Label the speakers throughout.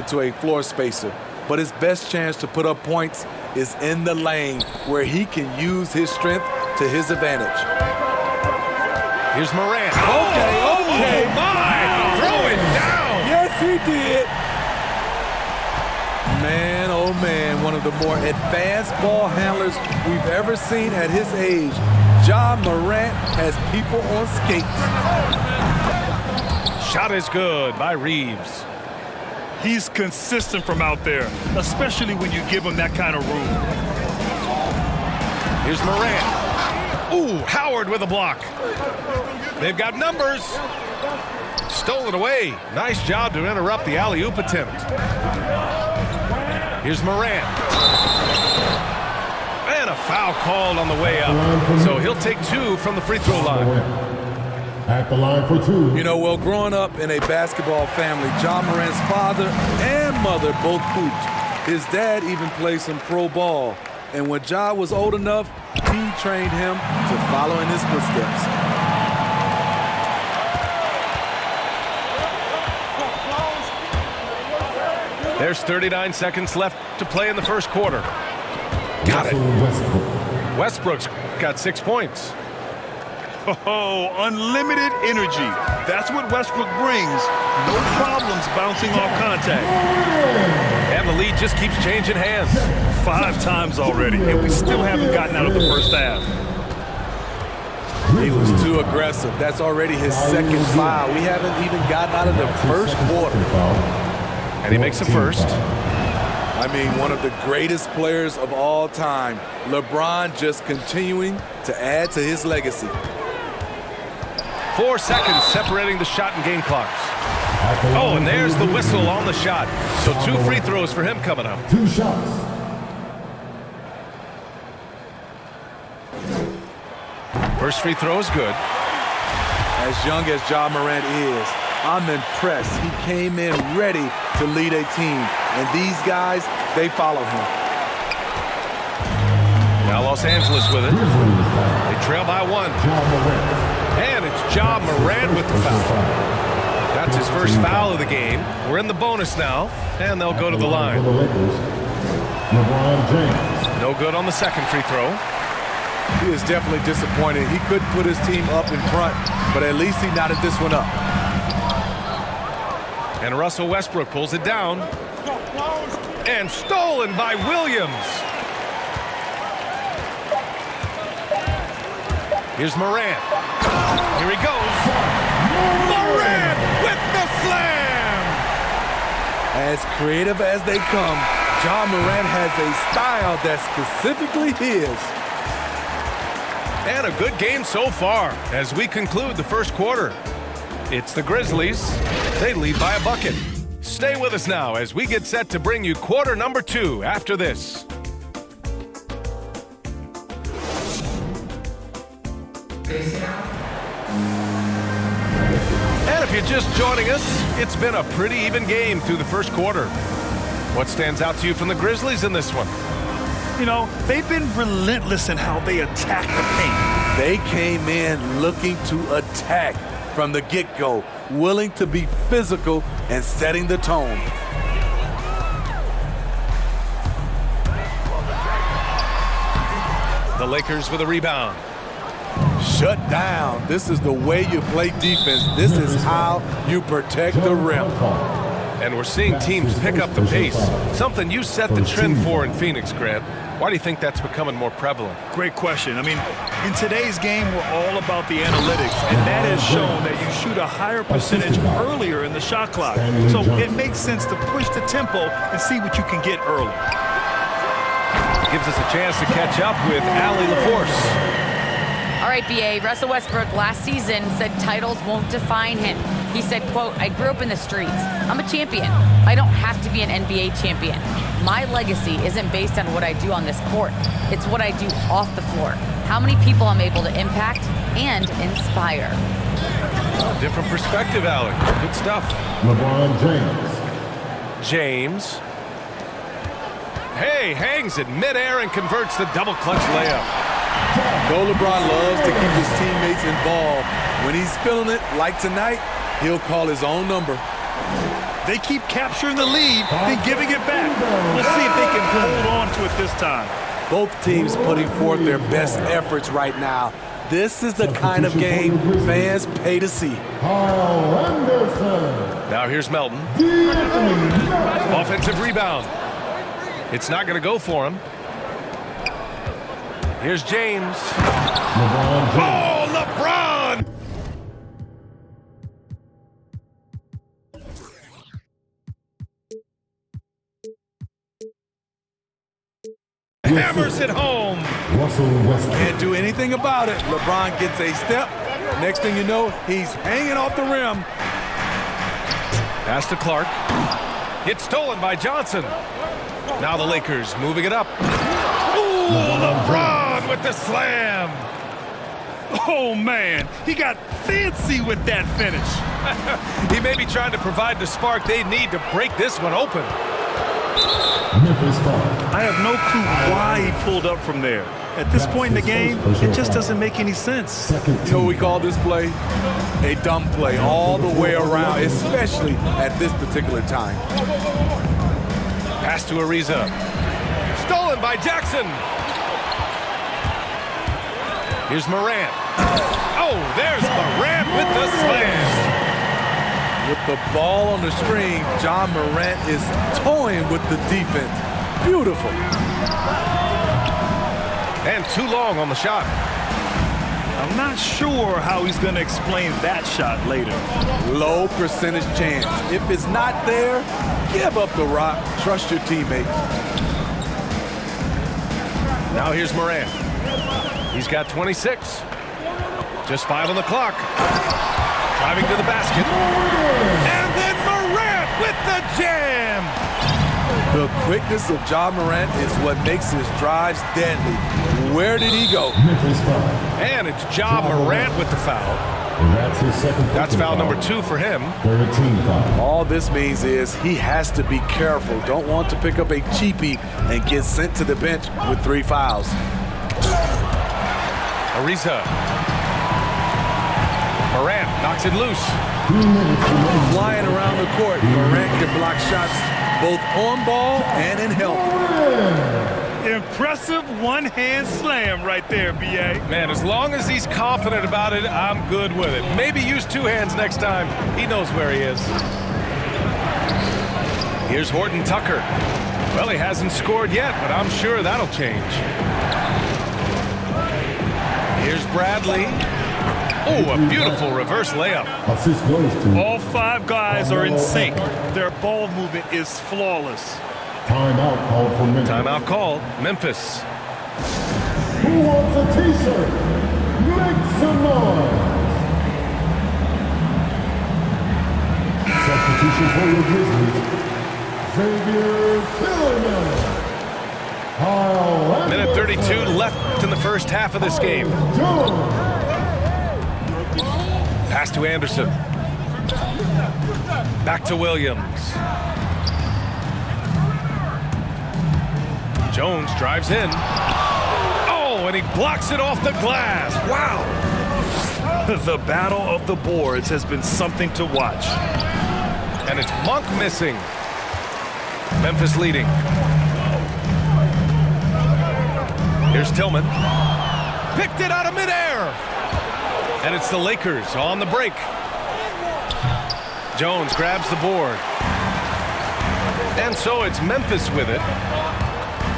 Speaker 1: to a floor spacer, but his best chance to put up points is in the lane where he can use his strength to his advantage.
Speaker 2: Here's Morant.
Speaker 1: Okay.
Speaker 2: Oh my! Throw it down!
Speaker 1: Yes, he did. Man, oh man, one of the more advanced ball handlers we've ever seen at his age. Ja Morant has people on skates.
Speaker 2: Shot is good by Reeves.
Speaker 3: He's consistent from out there, especially when you give him that kind of room.
Speaker 2: Here's Morant. Ooh, Howard with a block. They've got numbers. Stolen away. Nice job to interrupt the alley-oop attempt. Here's Morant. And a foul called on the way up. So he'll take 2 from the free throw line.
Speaker 4: At the line for 2.
Speaker 1: You know, well, growing up in a basketball family, Ja Morant's father and mother both hooped. His dad even played some pro ball. And when Ja was old enough, he trained him to follow in his footsteps.
Speaker 2: There's 39 seconds left to play in the first quarter. Got it. Westbrook's got 6 points.
Speaker 3: Oh, unlimited energy. That's what Westbrook brings. No problems bouncing off contact.
Speaker 2: And the lead just keeps changing hands.
Speaker 3: 5 times already, and we still haven't gotten out of the first half.
Speaker 1: He was too aggressive. That's already his second foul. We haven't even gotten out of the first quarter.
Speaker 2: And he makes the first.
Speaker 1: I mean, one of the greatest players of all time. LeBron just continuing to add to his legacy.
Speaker 2: 4 seconds separating the shot and game clocks. Oh, and there's the whistle on the shot. So 2 free throws for him coming up.
Speaker 4: 2 shots.
Speaker 2: First free throw is good.
Speaker 1: As young as Ja Morant is, I'm impressed. He came in ready to lead a team. And these guys, they follow him.
Speaker 2: Now Los Angeles with it. They trail by 1. And it's Ja Morant with the foul. That's his first foul of the game. We're in the bonus now, and they'll go to the line.
Speaker 4: LeBron James.
Speaker 2: No good on the second free throw.
Speaker 1: He is definitely disappointed. He couldn't put his team up in front, but at least he knotted this one up.
Speaker 2: And Russell Westbrook pulls it down. And stolen by Williams. Here's Morant. Here he goes. Morant with the slam!
Speaker 1: As creative as they come, Ja Morant has a style that's specifically his.
Speaker 2: And a good game so far as we conclude the first quarter. It's the Grizzlies. They lead by a bucket. Stay with us now as we get set to bring you quarter number 2 after this. And if you're just joining us, it's been a pretty even game through the first quarter. What stands out to you from the Grizzlies in this one?
Speaker 3: You know, they've been relentless in how they attack the paint.
Speaker 1: They came in looking to attack from the get-go, willing to be physical and setting the tone.
Speaker 2: The Lakers with a rebound.
Speaker 1: Shut down. This is the way you play defense. This is how you protect the rim.
Speaker 2: And we're seeing teams pick up the pace, something you set the trend for in Phoenix, Grant. Why do you think that's becoming more prevalent?
Speaker 3: Great question. I mean, in today's game, we're all about the analytics, and that has shown that you shoot a higher percentage earlier in the shot clock. So it makes sense to push the tempo and see what you can get early.
Speaker 2: Gives us a chance to catch up with Allie LaForce.
Speaker 5: All right, BA, Russell Westbrook last season said titles won't define him. He said, quote, "I grew up in the streets. I'm a champion. I don't have to be an NBA champion. My legacy isn't based on what I do on this court. It's what I do off the floor. How many people I'm able to impact and inspire."
Speaker 2: Different perspective, Allie. Good stuff.
Speaker 4: LeBron James.
Speaker 2: James. Hey, hangs it midair and converts the double clutch layup.
Speaker 1: Though LeBron loves to keep his teammates involved, when he's feeling it, like tonight, he'll call his own number.
Speaker 3: they keep capturing the lead, then giving it back. We'll see if they can hold on to it this time.
Speaker 1: Both teams putting forth their best efforts right now. This is the kind of game fans pay to see.
Speaker 2: Now here's Melton. Offensive rebound. It's not going to go for him. Here's James. Oh, LeBron! Hammers it home.
Speaker 1: Can't do anything about it. LeBron gets a step. Next thing you know, he's hanging off the rim.
Speaker 2: Pass to Clark. It's stolen by Johnson. Now the Lakers moving it up. Ooh, LeBron with the slam.
Speaker 3: Oh, man, he got fancy with that finish.
Speaker 2: He may be trying to provide the spark they need to break this one open.
Speaker 3: I have no clue why he pulled up from there. At this point in the game, it just doesn't make any sense.
Speaker 1: You know what we call this play? A dumb play all the way around, especially at this particular time.
Speaker 2: Pass to Ariza. Stolen by Jackson. Here's Morant. Oh, there's Morant with the slam.
Speaker 1: With the ball on the string, John Morant is toying with the defense. Beautiful.
Speaker 2: And too long on the shot.
Speaker 3: I'm not sure how he's going to explain that shot later.
Speaker 1: Low percentage chance. If it's not there, give up the rock. Trust your teammates.
Speaker 2: Now here's Morant. He's got 26. Just 5 on the clock. Driving to the basket. And then Morant with the jam.
Speaker 1: The quickness of John Morant is what makes his drives deadly. Where did he go?
Speaker 2: And it's John Morant with the foul.
Speaker 4: That's his second.
Speaker 2: That's foul number 2 for him.
Speaker 4: 13 foul.
Speaker 1: All this means is he has to be careful. Don't want to pick up a cheapie and get sent to the bench with 3 fouls.
Speaker 2: Ariza. Morant knocks it loose.
Speaker 1: Flying around the court, Morant can block shots both on ball and in help.
Speaker 3: Impressive one-hand slam right there, B.A.
Speaker 2: Man, as long as he's confident about it, I'm good with it. Maybe use 2 hands next time. He knows where he is. Here's Horton Tucker. Well, he hasn't scored yet, but I'm sure that'll change. Here's Bradley. Oh, a beautiful reverse layup.
Speaker 4: Assist goes to.
Speaker 3: All 5 guys are in sync. Their ball movement is flawless.
Speaker 4: Timeout called for Memphis.
Speaker 2: Timeout called. Memphis.
Speaker 4: Who wants a t-shirt? Make some noise. Substitution for your Grizzlies. Xavier Tillerman. Kyle
Speaker 2: Minute
Speaker 4: Anderson.
Speaker 2: 32 left in the first half of this game.
Speaker 4: Jones.
Speaker 2: Pass to Anderson. Back to Williams. Jones drives in. Oh, and he blocks it off the glass. Wow.
Speaker 3: The battle of the boards has been something to watch.
Speaker 2: And it's Monk missing. Memphis leading. Here's Tillman. Picked it out of midair. And it's the Lakers on the break. Jones grabs the board. And so it's Memphis with it.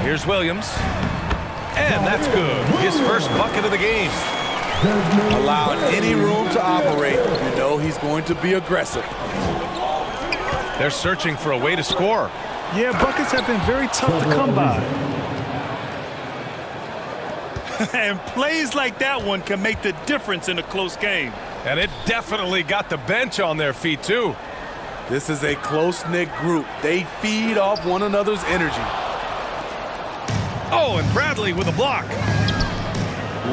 Speaker 2: Here's Williams. And that's good. His first bucket of the game.
Speaker 1: Allowing any room to operate, you know he's going to be aggressive.
Speaker 2: They're searching for a way to score.
Speaker 3: Yeah, buckets have been very tough to come by. And plays like that one can make the difference in a close game.
Speaker 2: And it definitely got the bench on their feet, too.
Speaker 1: This is a close-knit group. They feed off one another's energy.
Speaker 2: Oh, and Bradley with a block.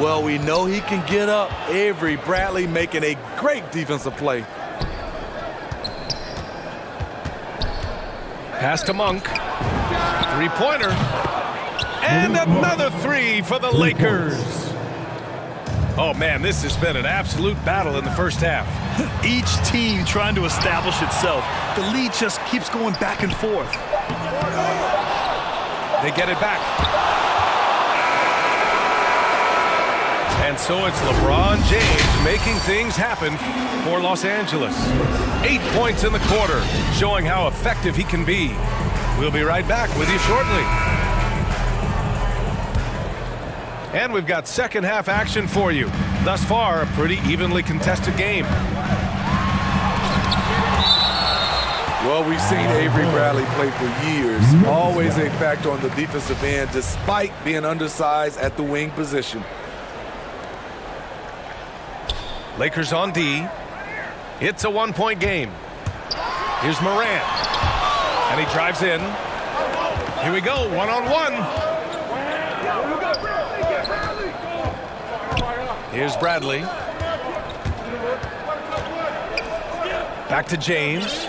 Speaker 1: Well, we know he can get up. Avery Bradley making a great defensive play.
Speaker 2: Pass to Monk. 3-pointer. And another 3 for the Lakers. Oh, man, this has been an absolute battle in the first half.
Speaker 3: Each team trying to establish itself. The lead just keeps going back and forth.
Speaker 2: They get it back. And so it's LeBron James making things happen for Los Angeles. 8 points in the quarter, showing how effective he can be. We'll be right back with you shortly. And we've got second half action for you. Thus far, a pretty evenly contested game.
Speaker 1: Well, we've seen Avery Bradley play for years. Always a factor on the defensive end, despite being undersized at the wing position.
Speaker 2: Lakers on D. It's a one-point game. Here's Morant. And he drives in. Here we go, one-on-one. Here's Bradley. Back to James.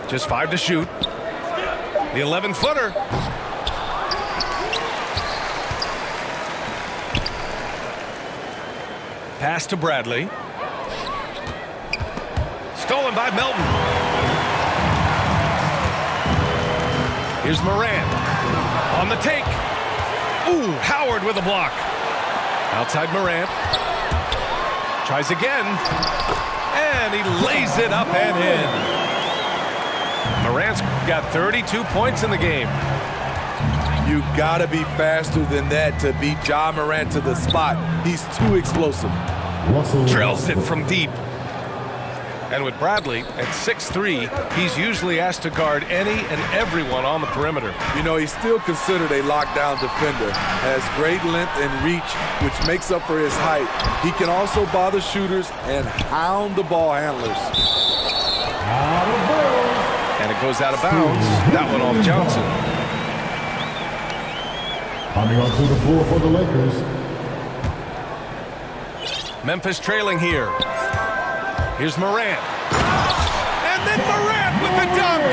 Speaker 2: Just 5 to shoot. The 11-footer. Pass to Bradley. Stolen by Melton. Here's Morant. On the take. Ooh, Howard with a block. Outside Morant. Tries again. And he lays it up and in. Morant's got 32 points in the game.
Speaker 1: You gotta be faster than that to beat Ja Morant to the spot. He's too explosive.
Speaker 2: Drills it from deep. And with Bradley at 6'3", he's usually asked to guard any and everyone on the perimeter.
Speaker 1: You know, he's still considered a lockdown defender. Has great length and reach, which makes up for his height. He can also bother shooters and hound the ball handlers.
Speaker 2: And it goes out of bounds. That one off Johnson.
Speaker 4: Coming onto the floor for the Lakers.
Speaker 2: Memphis trailing here. Here's Morant. And then Morant with the dunk.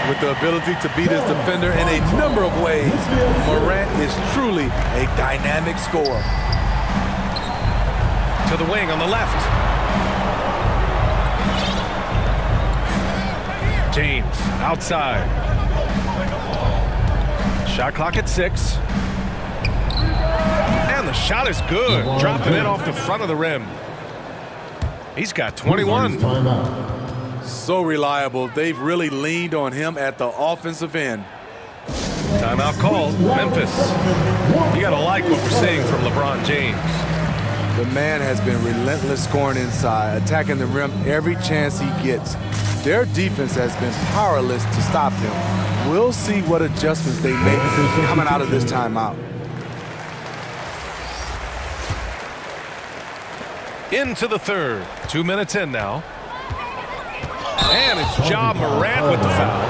Speaker 1: With the ability to beat his defender in a number of ways, Morant is truly a dynamic scorer.
Speaker 2: To the wing on the left. James outside. Shot clock at 6. And the shot is good. Dropping it off the front of the rim. He's got 21.
Speaker 1: So reliable. They've really leaned on him at the offensive end.
Speaker 2: Timeout called. Memphis. You got to like what we're seeing from LeBron James.
Speaker 1: The man has been relentless scoring inside, attacking the rim every chance he gets. Their defense has been powerless to stop him. We'll see what adjustments they make coming out of this timeout.
Speaker 2: Into the third. 2 minutes in now. And it's Ja Morant with the foul.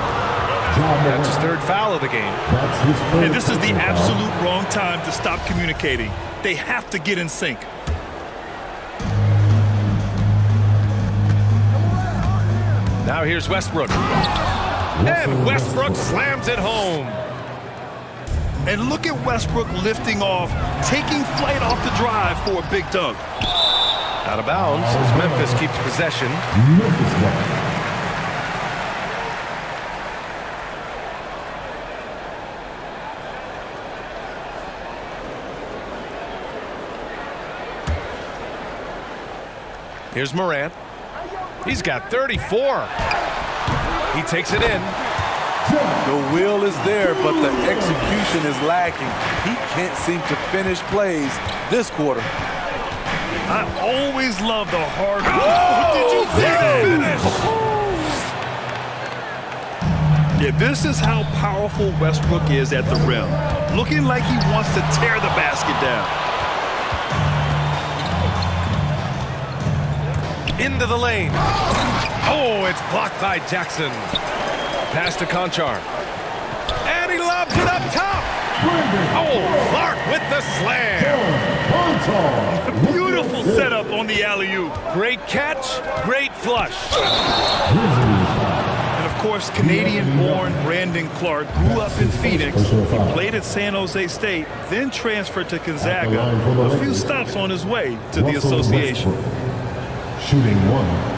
Speaker 2: That's his third foul of the game.
Speaker 3: And this is the absolute wrong time to stop communicating. They have to get in sync.
Speaker 2: Now here's Westbrook. And Westbrook slams it home.
Speaker 3: And look at Westbrook lifting off, taking flight off the drive for a big dunk.
Speaker 2: Out of bounds as Memphis keeps possession. Here's Morant. He's got 34. He takes it in.
Speaker 1: The will is there, but the execution is lacking. He can't seem to finish plays this quarter.
Speaker 3: I always love the hard work. Did you see that? Yeah, this is how powerful Westbrook is at the rim. Looking like he wants to tear the basket down.
Speaker 2: Into the lane. Oh, it's blocked by Jackson. Pass to Conchar. And he lobs it up top. Oh, Clark with the slam.
Speaker 3: Beautiful setup on the alley-oop.
Speaker 2: Great catch, great flush.
Speaker 3: And of course, Canadian-born Brandon Clark grew up in Phoenix. He played at San Jose State, then transferred to Gonzaga. A few stops on his way to the association.
Speaker 4: Shooting 1.